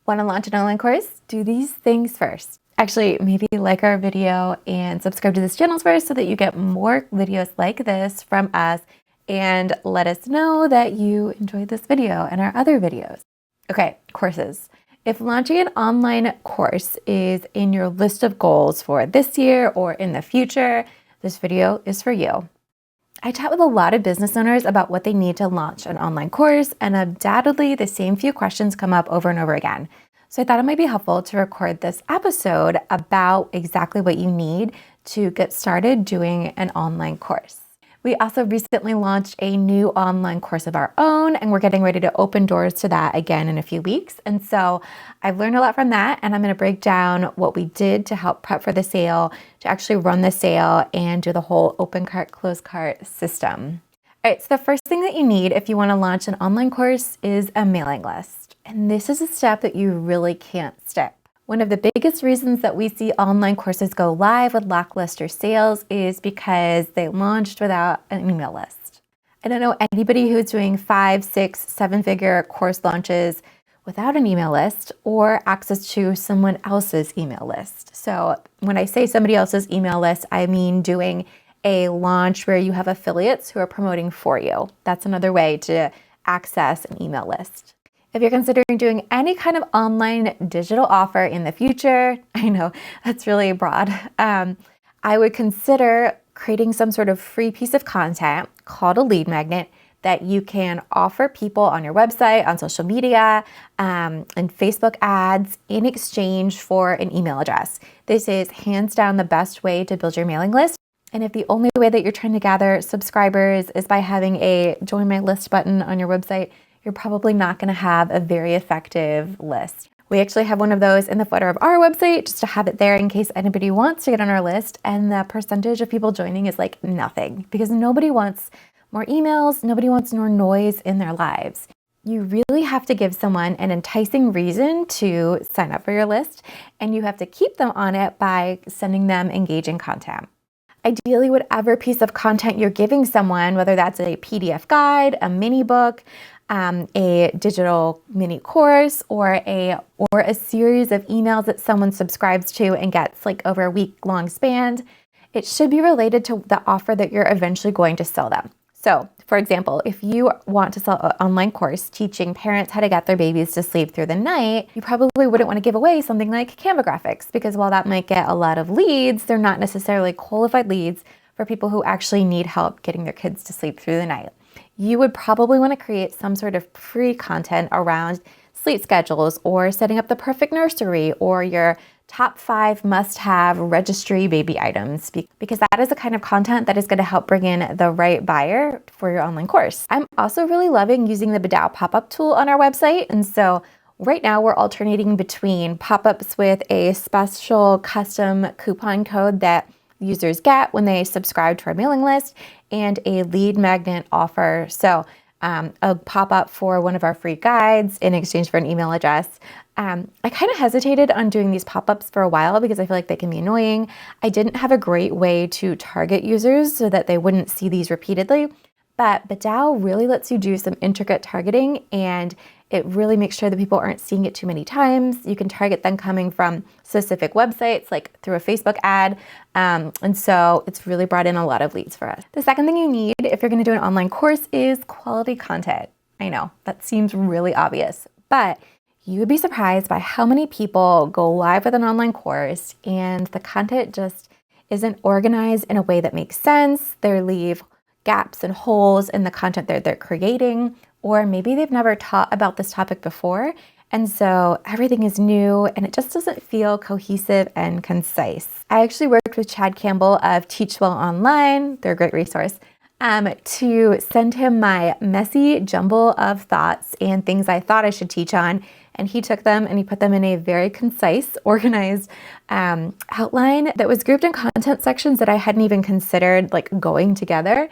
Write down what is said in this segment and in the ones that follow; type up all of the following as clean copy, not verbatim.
Want to launch an online course? Do these things first. Actually, maybe like our video and subscribe to this channel first so that you get more videos like this from us, and let us know that you enjoyed this video and our other videos. Okay, courses. If launching an online course is in your list of goals for this year or in the future, this video is for you. I chat with a lot of business owners about what they need to launch an online course, and undoubtedly the same few questions come up over and over again. So I thought it might be helpful to record this episode about exactly what you need to get started doing an online course. We also recently launched a new online course of our own, and we're getting ready to open doors to that again in a few weeks. And so I've learned a lot from that, and I'm going to break down what we did to help prep for the sale, to actually run the sale, and do the whole open cart, close cart system. All right, so the first thing that you need if you want to launch an online course is a mailing list. And this is a step that you really can't skip. One of the biggest reasons that we see online courses go live with lackluster sales is because they launched without an email list. I don't know anybody who's doing 5, 6, 7-figure course launches without an email list or access to someone else's email list. So when I say somebody else's email list, I mean doing a launch where you have affiliates who are promoting for you. That's another way to access an email list. If you're considering doing any kind of online digital offer in the future, I know that's really broad, I would consider creating some sort of free piece of content called a lead magnet that you can offer people on your website, on social media, and Facebook ads in exchange for an email address. This is hands down the best way to build your mailing list. And if the only way that you're trying to gather subscribers is by having a join my list button on your website, you're probably not going to have a very effective list. We actually have one of those in the footer of our website just to have it there in case anybody wants to get on our list. And the percentage of people joining is like nothing, because nobody wants more emails. Nobody wants more noise in their lives. You really have to give someone an enticing reason to sign up for your list, and you have to keep them on it by sending them engaging content. Ideally, whatever piece of content you're giving someone, whether that's a PDF guide, a mini book, a digital mini course, or a series of emails that someone subscribes to and gets like over a week-long span, it should be related to the offer that you're eventually going to sell them. So, for example, if you want to sell an online course teaching parents how to get their babies to sleep through the night, you probably wouldn't want to give away something like Canva graphics, because while that might get a lot of leads, they're not necessarily qualified leads for people who actually need help getting their kids to sleep through the night. You would probably want to create some sort of free content around sleep schedules, or setting up the perfect nursery, or your top 5 must-have registry baby items, because that is the kind of content that is going to help bring in the right buyer for your online course. I'm also really loving using the BDOW pop-up tool on our website. And so right now we're alternating between pop-ups with a special custom coupon code that users get when they subscribe to our mailing list, and a lead magnet offer. So a pop-up for one of our free guides in exchange for an email address. I kind of hesitated on doing these pop-ups for a while because I feel like they can be annoying. I didn't have a great way to target users so that they wouldn't see these repeatedly, but BDOW really lets you do some intricate targeting, and it really makes sure that people aren't seeing it too many times. You can target them coming from specific websites, like through a Facebook ad. And so it's really brought in a lot of leads for us. The second thing you need if you're going to do an online course is quality content. I know that seems really obvious, but you would be surprised by how many people go live with an online course and the content just isn't organized in a way that makes sense. They leave gaps and holes in the content they're creating, or maybe they've never taught about this topic before, and so everything is new and it just doesn't feel cohesive and concise. I actually worked with Chad Campbell of Teach Well Online, they're a great resource, to send him my messy jumble of thoughts and things I thought I should teach on, and he took them and he put them in a very concise, organized outline that was grouped in content sections that I hadn't even considered like going together.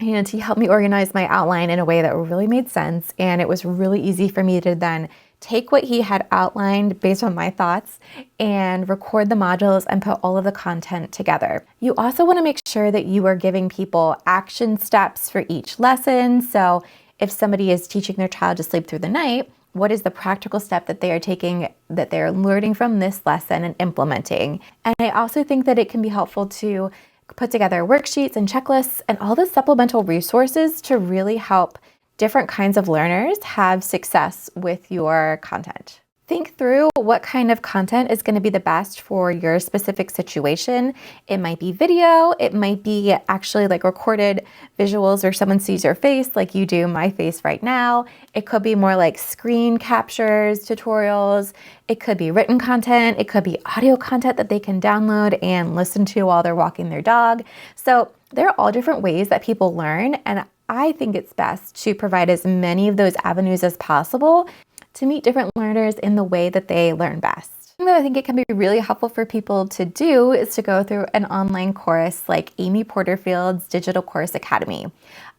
And he helped me organize my outline in a way that really made sense. And it was really easy for me to then take what he had outlined based on my thoughts and record the modules and put all of the content together. You also want to make sure that you are giving people action steps for each lesson. So if somebody is teaching their child to sleep through the night, What is the practical step that they are taking, that they're learning from this lesson and implementing? And I also think that it can be helpful to put together worksheets and checklists and all the supplemental resources to really help different kinds of learners have success with your content. Think through what kind of content is going to be the best for your specific situation. It might be video, it might be actually like recorded visuals where someone sees your face like you do my face right now. It could be more like screen captures, tutorials. It could be written content. It could be audio content that they can download and listen to while they're walking their dog. So there are all different ways that people learn, and I think it's best to provide as many of those avenues as possible to meet different learners in the way that they learn best. Something that I think it can be really helpful for people to do is to go through an online course like Amy Porterfield's Digital Course Academy.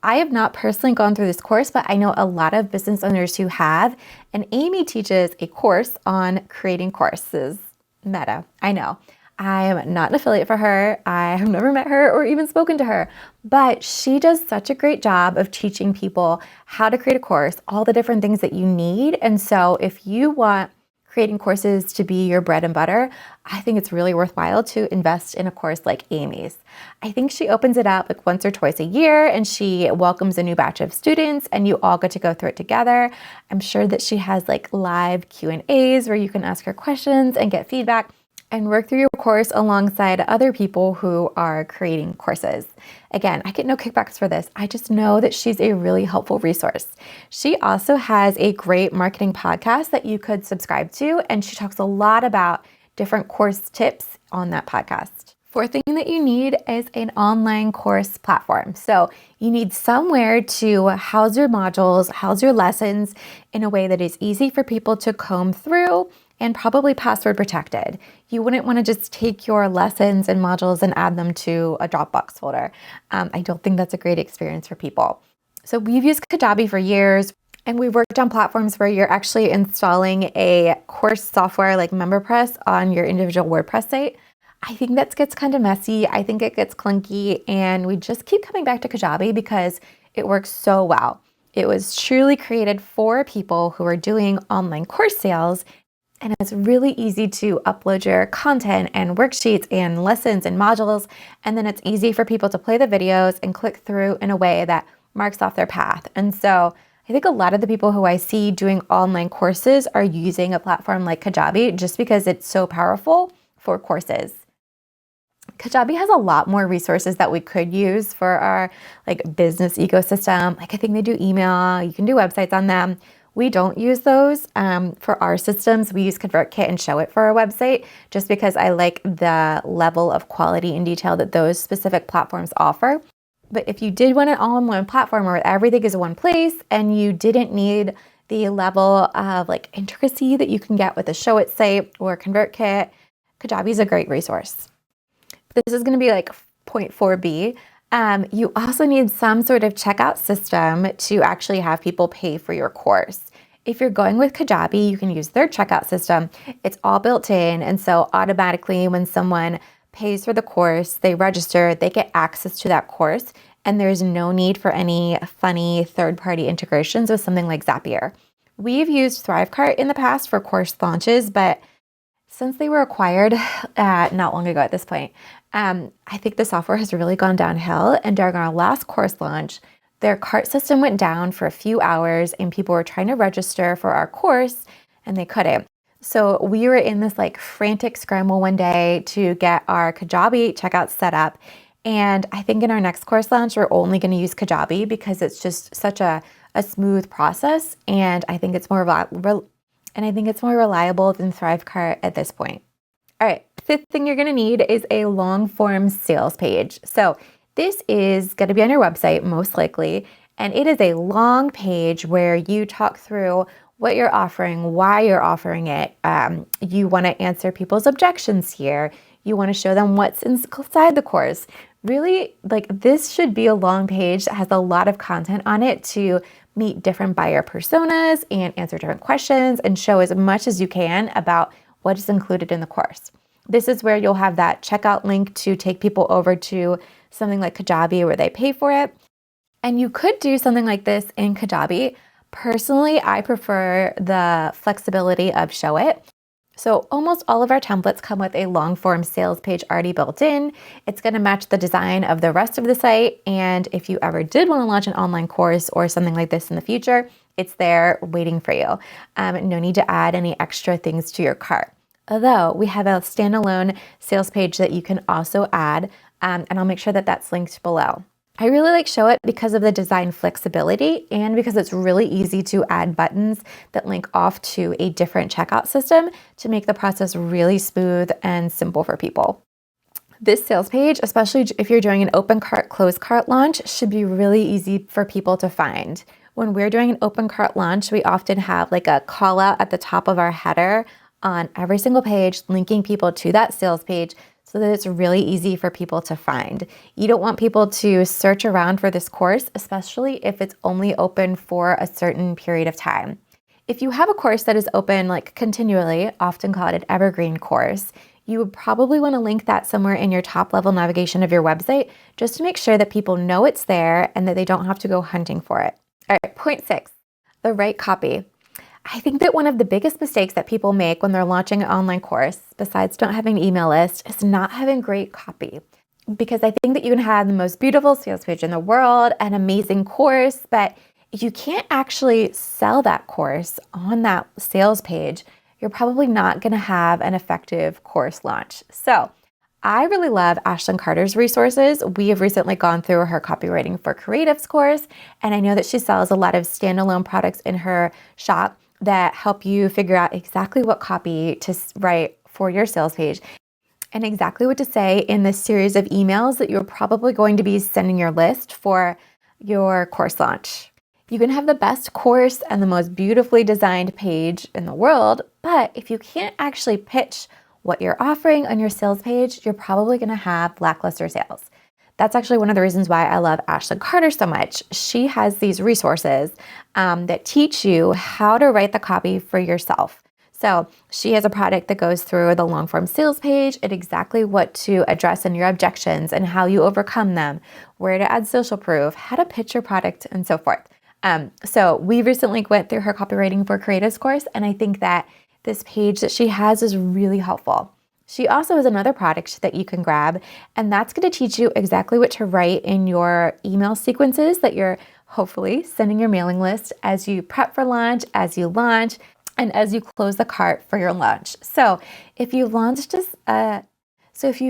I have not personally gone through this course, but I know a lot of business owners who have, and Amy teaches a course on creating courses. Meta, I know. I'm not an affiliate for her. I have never met her or even spoken to her, but she does such a great job of teaching people how to create a course, all the different things that you need. And so if you want creating courses to be your bread and butter, I think it's really worthwhile to invest in a course like Amy's. I think she opens it up like once or twice a year, and she welcomes a new batch of students and you all get to go through it together. I'm sure that she has like live Q&As where you can ask her questions and get feedback and work through your course alongside other people who are creating courses. Again, I get no kickbacks for this. I just know that she's a really helpful resource. She also has a great marketing podcast that you could subscribe to, and she talks a lot about different course tips on that podcast. Fourth thing that you need is an online course platform. So you need somewhere to house your modules, house your lessons in a way that is easy for people to comb through and probably password protected. You wouldn't want to just take your lessons and modules and add them to a Dropbox folder. I don't think that's a great experience for people. So we've used Kajabi for years, and we've worked on platforms where you're actually installing a course software like MemberPress on your individual WordPress site. I think that gets kind of messy. I think it gets clunky, and we just keep coming back to Kajabi because it works so well. It was truly created for people who are doing online course sales, and it's really easy to upload your content and worksheets and lessons and modules, and then it's easy for people to play the videos and click through in a way that marks off their path. And so I think a lot of the people who I see doing online courses are using a platform like Kajabi just because it's so powerful for courses. Kajabi has a lot more resources that we could use for our like business ecosystem. Like I think they do email, you can do websites on them. We don't use those for our systems. We use ConvertKit and Showit for our website just because I like the level of quality and detail that those specific platforms offer. But if you did want an all-in-one platform where everything is in one place and you didn't need the level of like intricacy that you can get with a Showit site or ConvertKit, Kajabi is a great resource. This is going to be like point 4B. You also need some sort of checkout system to actually have people pay for your course. If you're going with Kajabi, you can use their checkout system. It's all built in, and so automatically when someone pays for the course, they register, they get access to that course, and there's no need for any funny third-party integrations with something like Zapier. We've used Thrivecart in the past for course launches, but since they were acquired not long ago at this point, I think the software has really gone downhill. And during our last course launch, their cart system went down for a few hours and people were trying to register for our course and they couldn't. So we were in this like frantic scramble one day to get our Kajabi checkout set up. And I think in our next course launch, we're only going to use Kajabi because it's just such a smooth process. And I think it's more reliable than Thrivecart at this point. All right, fifth thing you're gonna need is a long form sales page. So this is gonna be on your website most likely, and it is a long page where you talk through what you're offering, why you're offering it. You wanna answer people's objections here. You wanna show them what's inside the course. Really, like this should be a long page that has a lot of content on it to meet different buyer personas and answer different questions and show as much as you can about what is included in the course. This is where you'll have that checkout link to take people over to something like Kajabi where they pay for it. And you could do something like this in Kajabi, Personally, I prefer the flexibility of Showit. So almost all of our templates come with a long form sales page already built in. It's going to match the design of the rest of the site. And if you ever did want to launch an online course or something like this in the future, it's there waiting for you. No need to add any extra things to your cart. Although we have a standalone sales page that you can also add, and I'll make sure that that's linked below. I really like Showit because of the design flexibility and because it's really easy to add buttons that link off to a different checkout system to make the process really smooth and simple for people. This sales page, especially if you're doing an open cart, closed cart launch, should be really easy for people to find. When we're doing an open cart launch, we often have like a call out at the top of our header on every single page, linking people to that sales page so that it's really easy for people to find. You don't want people to search around for this course, especially if it's only open for a certain period of time. If you have a course that is open like continually, often called an evergreen course, you would probably want to link that somewhere in your top level navigation of your website just to make sure that people know it's there and that they don't have to go hunting for it. All right, point 6, the right copy. I think that one of the biggest mistakes that people make when they're launching an online course, besides not having an email list, is not having great copy. Because I think that you can have the most beautiful sales page in the world, an amazing course, but if you can't actually sell that course on that sales page, you're probably not going to have an effective course launch. So I really love Ashlyn Carter's resources. We have recently gone through her Copywriting for Creatives course, and I know that she sells a lot of standalone products in her shop that help you figure out exactly what copy to write for your sales page and exactly what to say in this series of emails that you're probably going to be sending your list for your course launch. You can have the best course and the most beautifully designed page in the world, but if you can't actually pitch what you're offering on your sales page, you're probably going to have lackluster sales. That's actually one of the reasons why I love Ashlyn Carter so much. She has these resources that teach you how to write the copy for yourself. So she has a product that goes through the long form sales page and exactly what to address in your objections and how you overcome them, where to add social proof, how to pitch your product, and so forth. So we recently went through her Copywriting for Creatives course, and I think that this page that she has is really helpful. She also has another product that you can grab, and that's going to teach you exactly what to write in your email sequences that you're hopefully sending your mailing list as you prep for launch, as you launch, and as you close the cart for your launch. So if you've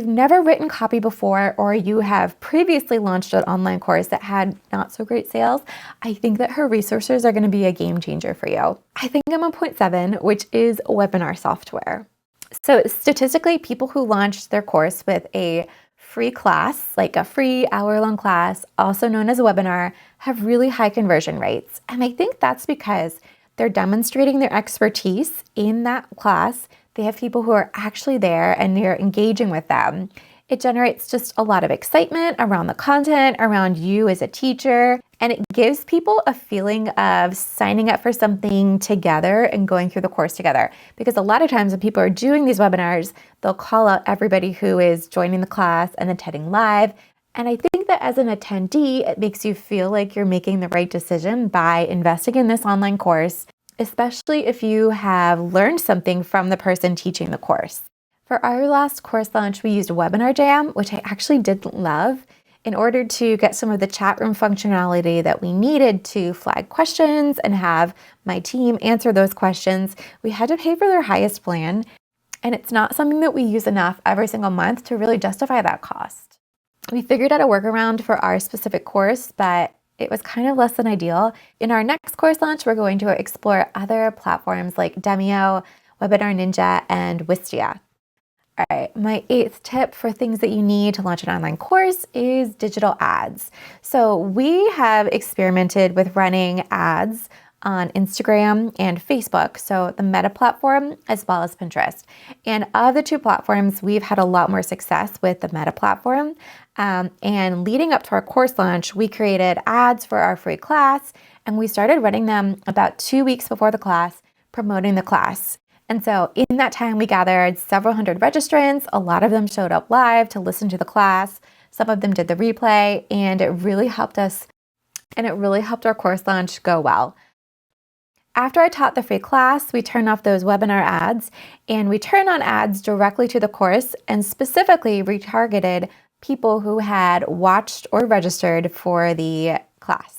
never written copy before, or you have previously launched an online course that had not so great sales, I think that her resources are going to be a game changer for you. I think I'm on point 7, which is webinar software. So statistically, people who launch their course with a free class, like a free hour-long class, also known as a webinar, have really high conversion rates. And I think that's because they're demonstrating their expertise in that class. They have people who are actually there and they're engaging with them. It generates just a lot of excitement around the content, around you as a teacher, and it gives people a feeling of signing up for something together and going through the course together. Because a lot of times when people are doing these webinars, they'll call out everybody who is joining the class and attending live. And I think that as an attendee, it makes you feel like you're making the right decision by investing in this online course, especially if you have learned something from the person teaching the course. For our last course launch, we used Webinar Jam, which I actually did love, in order to get some of the chat room functionality that we needed to flag questions and have my team answer those questions. We had to pay for their highest plan, and it's not something that we use enough every single month to really justify that cost. We figured out a workaround for our specific course, but it was kind of less than ideal. In our next course launch, we're going to explore other platforms like Demio, Webinar Ninja, and Wistia. All right, my 8th tip for things that you need to launch an online course is digital ads. So we have experimented with running ads on Instagram and Facebook, so the Meta platform as well as Pinterest. And of the two platforms, we've had a lot more success with the Meta platform. And leading up to our course launch, we created ads for our free class, and we started running them about 2 weeks before the class, promoting the class. And so in that time, we gathered several hundred registrants. A lot of them showed up live to listen to the class. Some of them did the replay, and it really helped us, and it really helped our course launch go well. After I taught the free class, we turned off those webinar ads and we turned on ads directly to the course and specifically retargeted people who had watched or registered for the class.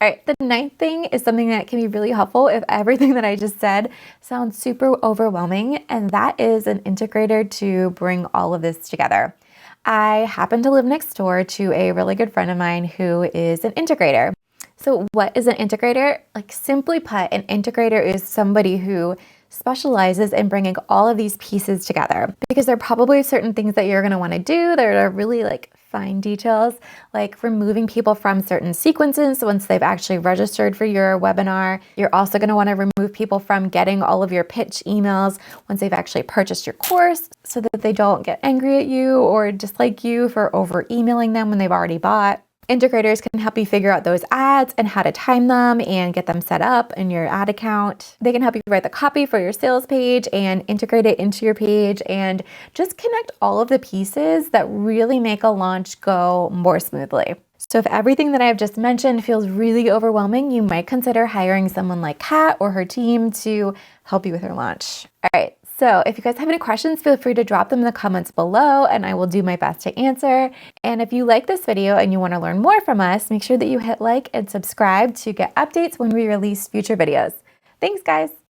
All right, the ninth thing is something that can be really helpful if everything that I just said sounds super overwhelming, and that is an integrator to bring all of this together. I happen to live next door to a really good friend of mine who is an integrator. So what is an integrator? Like, simply put, an integrator is somebody who specializes in bringing all of these pieces together, because there are probably certain things that you're going to want to do that are really like fine details, like removing people from certain sequences once they've actually registered for your webinar. You're also going to want to remove people from getting all of your pitch emails once they've actually purchased your course, so that they don't get angry at you or dislike you for over emailing them when they've already bought. Integrators can help you figure out those ads and how to time them and get them set up in your ad account. They can help you write the copy for your sales page and integrate it into your page and just connect all of the pieces that really make a launch go more smoothly. So if everything that I've just mentioned feels really overwhelming, you might consider hiring someone like Kat or her team to help you with your launch. All right. So if you guys have any questions, feel free to drop them in the comments below and I will do my best to answer. And if you like this video and you want to learn more from us, make sure that you hit like and subscribe to get updates when we release future videos. Thanks, guys.